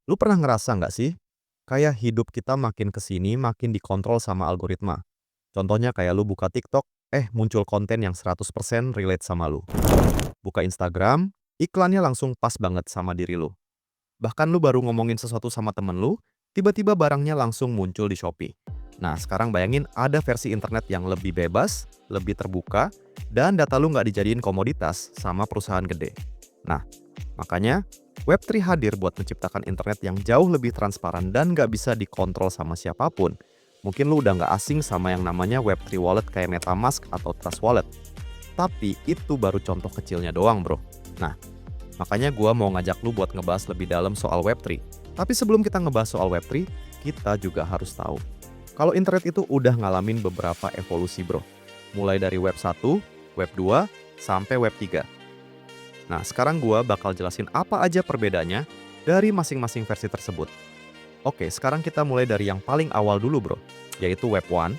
Lu pernah ngerasa nggak sih, kayak hidup kita makin ke sini makin dikontrol sama algoritma? Contohnya kayak lu buka TikTok, muncul konten yang 100% relate sama lu. Buka Instagram, iklannya langsung pas banget sama diri lu. Bahkan lu baru ngomongin sesuatu sama temen lu, tiba-tiba barangnya langsung muncul di Shopee. Nah, sekarang bayangin ada versi internet yang lebih bebas, lebih terbuka, dan data lu nggak dijadiin komoditas sama perusahaan gede. Nah, makanya Web3 hadir buat menciptakan internet yang jauh lebih transparan dan nggak bisa dikontrol sama siapapun. Mungkin lu udah nggak asing sama yang namanya Web3 wallet kayak MetaMask atau Trust Wallet. Tapi itu baru contoh kecilnya doang, bro. Nah, makanya gua mau ngajak lu buat ngebahas lebih dalam soal Web3. Tapi sebelum kita ngebahas soal Web3, kita juga harus tahu kalau internet itu udah ngalamin beberapa evolusi, bro. Mulai dari Web 1, Web 2, sampai Web 3. Nah, sekarang gua bakal jelasin apa aja perbedaannya dari masing-masing versi tersebut. Oke, sekarang kita mulai dari yang paling awal dulu, bro, yaitu Web 1.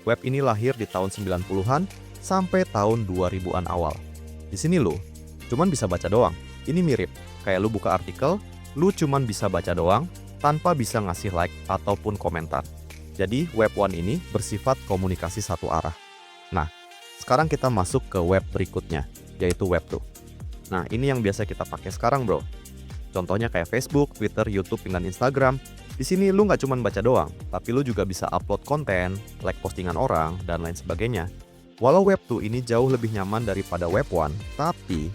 Web ini lahir di tahun 90-an sampai tahun 2000-an awal. Di sini lu cuman bisa baca doang. Ini mirip kayak lu buka artikel, lu cuman bisa baca doang tanpa bisa ngasih like ataupun komentar. Jadi Web 1 ini bersifat komunikasi satu arah. Nah, sekarang kita masuk ke web berikutnya, yaitu Web 2. Nah, ini yang biasa kita pakai sekarang, bro. Contohnya kayak Facebook, Twitter, YouTube, dengan Instagram. Di sini lu nggak cuma baca doang, tapi lu juga bisa upload konten, like postingan orang, dan lain sebagainya. Walau Web 2 ini jauh lebih nyaman daripada Web 1, tapi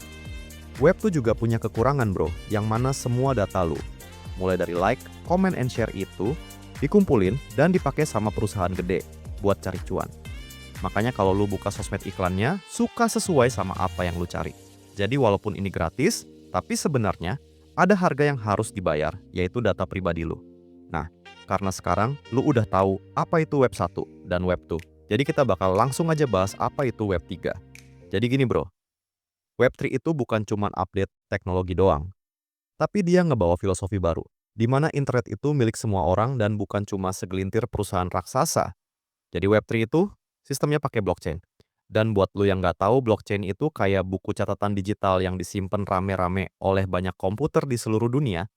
Web 2 juga punya kekurangan, bro, yang mana semua data lu, mulai dari like, comment, and share itu dikumpulin dan dipakai sama perusahaan gede buat cari cuan. Makanya kalau lu buka sosmed iklannya, suka sesuai sama apa yang lu cari. Jadi walaupun ini gratis, tapi sebenarnya ada harga yang harus dibayar, yaitu data pribadi lu. Nah, karena sekarang lu udah tahu apa itu Web 1 dan Web 2, jadi kita bakal langsung aja bahas apa itu Web 3. Jadi gini, bro, Web 3 itu bukan cuma update teknologi doang, tapi dia ngebawa filosofi baru, di mana internet itu milik semua orang dan bukan cuma segelintir perusahaan raksasa. Jadi Web 3 itu sistemnya pakai blockchain. Dan buat lu yang nggak tahu, blockchain itu kayak buku catatan digital yang disimpan rame-rame oleh banyak komputer di seluruh dunia.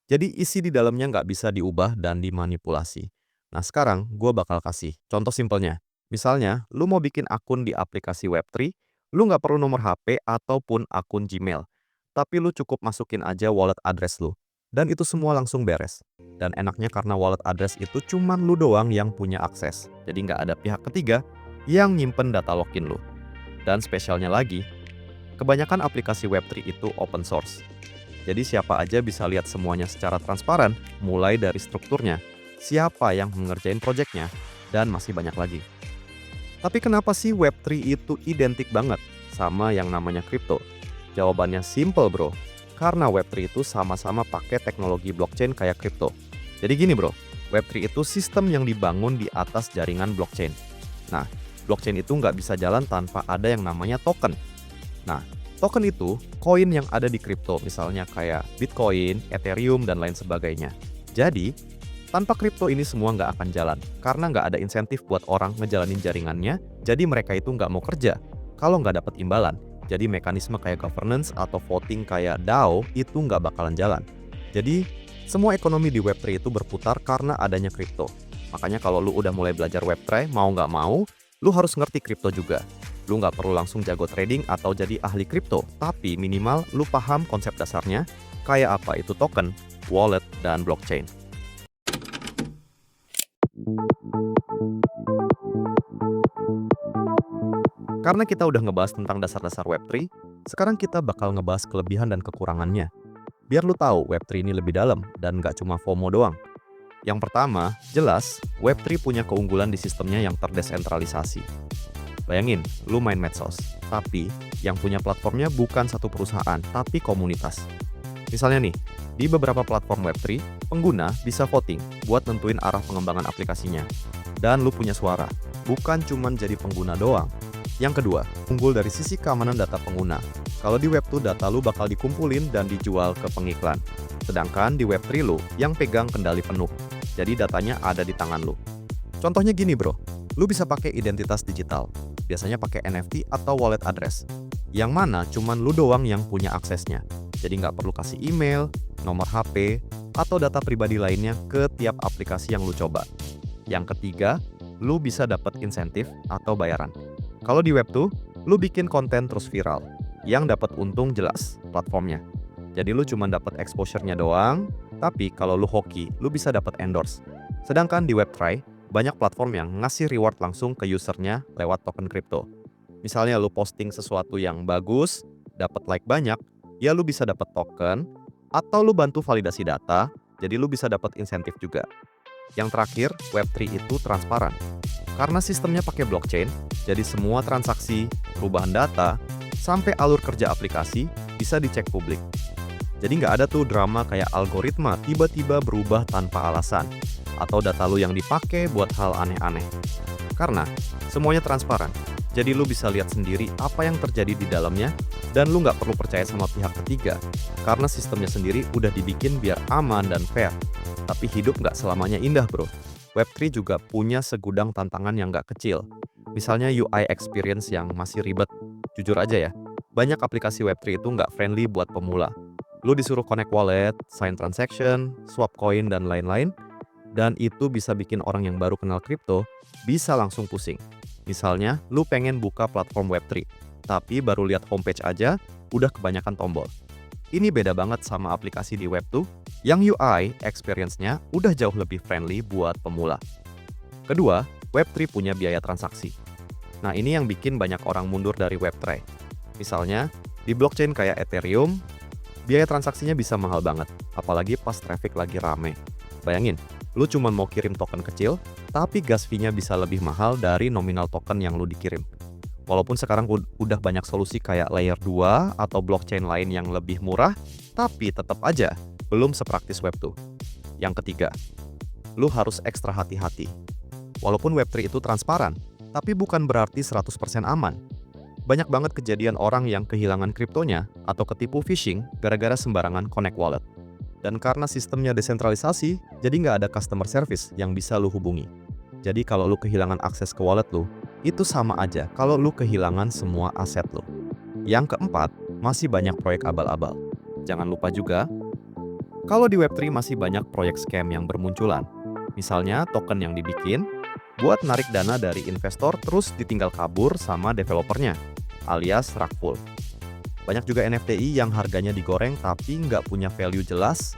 Jadi isi di dalamnya nggak bisa diubah dan dimanipulasi. Nah, sekarang gue bakal kasih contoh simpelnya. Misalnya, lu mau bikin akun di aplikasi Web3, lu nggak perlu nomor HP ataupun akun Gmail. Tapi lu cukup masukin aja wallet address lu. Dan itu semua langsung beres. Dan enaknya karena wallet address itu cuman lu doang yang punya akses. Jadi nggak ada pihak ketiga yang nyimpen data login lu. Dan spesialnya lagi, kebanyakan aplikasi Web3 itu open source. Jadi siapa aja bisa lihat semuanya secara transparan, mulai dari strukturnya, siapa yang mengerjain proyeknya, dan masih banyak lagi. Tapi kenapa sih Web3 itu identik banget sama yang namanya kripto? Jawabannya simple, bro. Karena Web3 itu sama-sama pakai teknologi blockchain kayak kripto. Jadi gini, bro, Web3 itu sistem yang dibangun di atas jaringan blockchain. Nah, blockchain itu nggak bisa jalan tanpa ada yang namanya token. Nah, token itu koin yang ada di kripto, misalnya kayak Bitcoin, Ethereum, dan lain sebagainya. Jadi, tanpa kripto ini semua nggak akan jalan, karena nggak ada insentif buat orang ngejalanin jaringannya, jadi mereka itu nggak mau kerja kalau nggak dapat imbalan. Jadi mekanisme kayak governance atau voting kayak DAO itu nggak bakalan jalan. Jadi, semua ekonomi di Web3 itu berputar karena adanya kripto. Makanya kalau lu udah mulai belajar Web3, mau nggak mau, lu harus ngerti kripto juga. Lu nggak perlu langsung jago trading atau jadi ahli kripto, tapi minimal lu paham konsep dasarnya, kayak apa itu token, wallet, dan blockchain. Karena kita udah ngebahas tentang dasar-dasar Web3, sekarang kita bakal ngebahas kelebihan dan kekurangannya. Biar lu tahu Web3 ini lebih dalam dan nggak cuma FOMO doang. Yang pertama, jelas Web3 punya keunggulan di sistemnya yang terdesentralisasi. Bayangin, lu main medsos, tapi yang punya platformnya bukan satu perusahaan, tapi komunitas. Misalnya nih, di beberapa platform Web3, pengguna bisa voting buat nentuin arah pengembangan aplikasinya. Dan lu punya suara, bukan cuma jadi pengguna doang. Yang kedua, unggul dari sisi keamanan data pengguna. Kalau di Web2, data lu bakal dikumpulin dan dijual ke pengiklan. Sedangkan di Web3 lu yang pegang kendali penuh. Jadi datanya ada di tangan lu. Contohnya gini, bro. Lu bisa pakai identitas digital. Biasanya pakai NFT atau wallet address. Yang mana cuman lu doang yang punya aksesnya. Jadi nggak perlu kasih email, nomor HP, atau data pribadi lainnya ke tiap aplikasi yang lu coba. Yang ketiga, lu bisa dapat insentif atau bayaran. Kalau di web tuh, lu bikin konten terus viral, yang dapat untung jelas platformnya. Jadi lu cuma dapat exposure-nya doang, tapi kalau lu hoki, lu bisa dapat endorse. Sedangkan di Web3, banyak platform yang ngasih reward langsung ke usernya lewat token kripto. Misalnya lu posting sesuatu yang bagus, dapat like banyak, ya lu bisa dapat token, atau lu bantu validasi data, jadi lu bisa dapat insentif juga. Yang terakhir, Web3 itu transparan. Karena sistemnya pakai blockchain, jadi semua transaksi, perubahan data, sampai alur kerja aplikasi bisa dicek publik. Jadi nggak ada tuh drama kayak algoritma tiba-tiba berubah tanpa alasan, atau data lu yang dipakai buat hal aneh-aneh. Karena semuanya transparan, jadi lu bisa lihat sendiri apa yang terjadi di dalamnya, dan lu nggak perlu percaya sama pihak ketiga, karena sistemnya sendiri udah dibikin biar aman dan fair. Tapi hidup nggak selamanya indah bro. Web3 juga punya segudang tantangan yang nggak kecil. Misalnya UI experience yang masih ribet. Jujur aja ya, banyak aplikasi Web3 itu nggak friendly buat pemula. Lu disuruh connect wallet, sign transaction, swap coin, dan lain-lain. Dan itu bisa bikin orang yang baru kenal kripto bisa langsung pusing. Misalnya, lu pengen buka platform Web3, tapi baru lihat homepage aja, udah kebanyakan tombol. Ini beda banget sama aplikasi di web tuh, yang UI experience-nya udah jauh lebih friendly buat pemula. Kedua, Web3 punya biaya transaksi. Nah, ini yang bikin banyak orang mundur dari Web3. Misalnya, di blockchain kayak Ethereum, biaya transaksinya bisa mahal banget, apalagi pas traffic lagi rame. Bayangin, lu cuma mau kirim token kecil, tapi gas fee-nya bisa lebih mahal dari nominal token yang lu dikirim. Walaupun sekarang udah banyak solusi kayak layer 2 atau blockchain lain yang lebih murah, tapi tetap aja belum sepraktis Web2. Yang ketiga, lu harus ekstra hati-hati. Walaupun Web3 itu transparan, tapi bukan berarti 100% aman. Banyak banget kejadian orang yang kehilangan kriptonya atau ketipu phishing gara-gara sembarangan connect wallet. Dan karena sistemnya desentralisasi, jadi nggak ada customer service yang bisa lu hubungi. Jadi kalau lu kehilangan akses ke wallet lu, itu sama aja kalau lu kehilangan semua aset lu. Yang keempat, masih banyak proyek abal-abal. Jangan lupa juga, kalau di Web3 masih banyak proyek scam yang bermunculan. Misalnya token yang dibikin buat narik dana dari investor terus ditinggal kabur sama developernya, alias rug pull. Banyak juga NFTI yang harganya digoreng tapi nggak punya value jelas.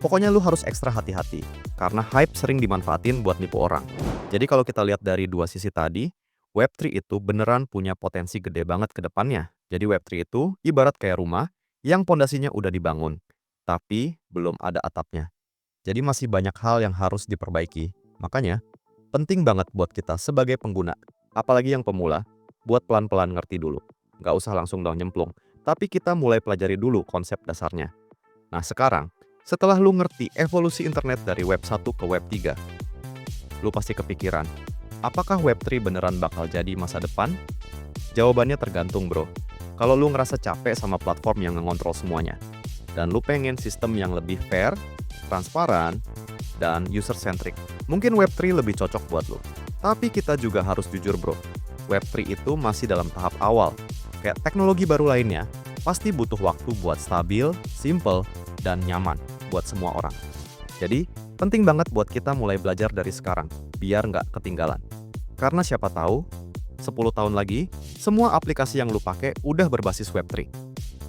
Pokoknya lu harus ekstra hati-hati, karena hype sering dimanfaatin buat nipu orang. Jadi kalau kita lihat dari dua sisi tadi, Web3 itu beneran punya potensi gede banget ke depannya. Jadi Web3 itu ibarat kayak rumah yang pondasinya udah dibangun, tapi belum ada atapnya. Jadi masih banyak hal yang harus diperbaiki. Makanya, penting banget buat kita sebagai pengguna, apalagi yang pemula, buat pelan-pelan ngerti dulu. Nggak usah langsung dong nyemplung, tapi kita mulai pelajari dulu konsep dasarnya. Nah sekarang, setelah lu ngerti evolusi internet dari Web 1 ke Web 3, lu pasti kepikiran, apakah Web 3 beneran bakal jadi masa depan? Jawabannya tergantung bro. Kalau lu ngerasa capek sama platform yang ngontrol semuanya, dan lu pengen sistem yang lebih fair, transparan, dan user-centric, mungkin Web 3 lebih cocok buat lu. Tapi kita juga harus jujur bro, Web 3 itu masih dalam tahap awal. Kayak teknologi baru lainnya, pasti butuh waktu buat stabil, simple, dan nyaman buat semua orang. Jadi, penting banget buat kita mulai belajar dari sekarang, biar nggak ketinggalan. Karena siapa tahu, 10 tahun lagi, semua aplikasi yang lu pakai udah berbasis Web3.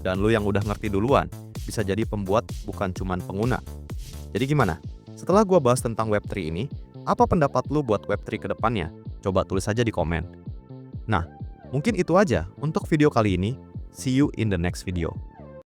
Dan lu yang udah ngerti duluan, bisa jadi pembuat bukan cuman pengguna. Jadi gimana? Setelah gua bahas tentang Web3 ini, apa pendapat lu buat Web3 ke depannya? Coba tulis aja di komen. Nah, mungkin itu aja untuk video kali ini. See you in the next video.